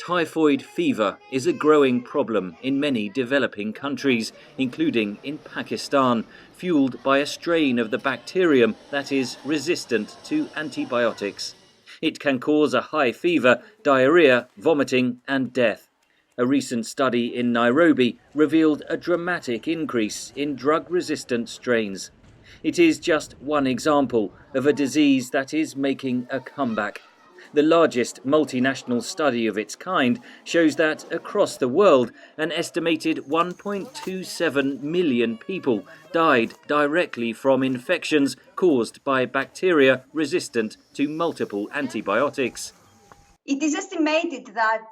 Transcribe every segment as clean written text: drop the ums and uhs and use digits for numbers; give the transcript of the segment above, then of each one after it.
Typhoid fever is a growing problem in many developing countries, including in Pakistan, fueled by a strain of the bacterium that is resistant to antibiotics. It can cause a high fever, diarrhea, vomiting and death. A recent study in Nairobi revealed a dramatic increase in drug-resistant strains. It is just one example of a disease that is making a comeback. The largest multinational study of its kind shows that across the world, an estimated 1.27 million people died directly from infections caused by bacteria resistant to multiple antibiotics. It is estimated that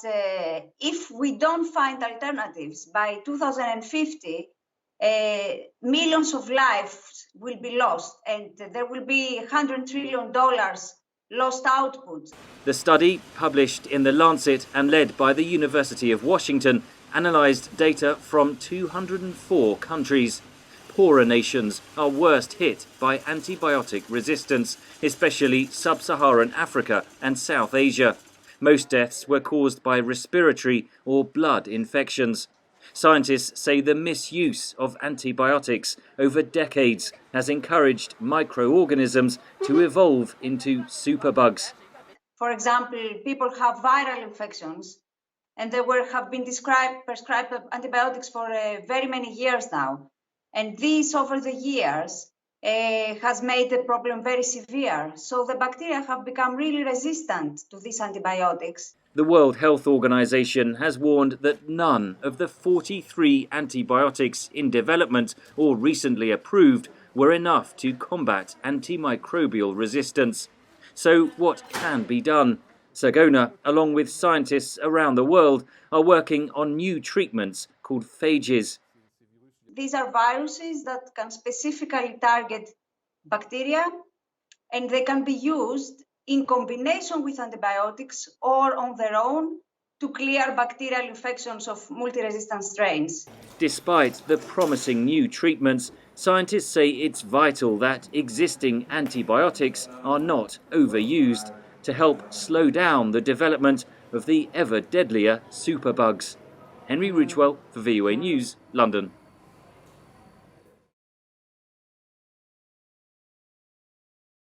if we don't find alternatives by 2050, millions of lives will be lost and there will be $100 trillion lost output. The study, published in The Lancet and led by the University of Washington, analysed data from 204 countries. Poorer nations are worst hit by antibiotic resistance, especially sub-Saharan Africa and South Asia. Most deaths were caused by respiratory or blood infections. Scientists say the misuse of antibiotics over decades has encouraged microorganisms to evolve into superbugs. For example, people have viral infections and they have been prescribed antibiotics for very many years now. And this, over the years, has made the problem very severe. So the bacteria have become really resistant to these antibiotics. The World Health Organization has warned that none of the 43 antibiotics in development or recently approved were enough to combat antimicrobial resistance. So what can be done? Sagona, along with scientists around the world, are working on new treatments called phages. These are viruses that can specifically target bacteria, and they can be used in combination with antibiotics or on their own to clear bacterial infections of multi-resistant strains. Despite the promising new treatments, scientists say it's vital that existing antibiotics are not overused to help slow down the development of the ever deadlier superbugs. Henry Ridgwell for VOA News, London.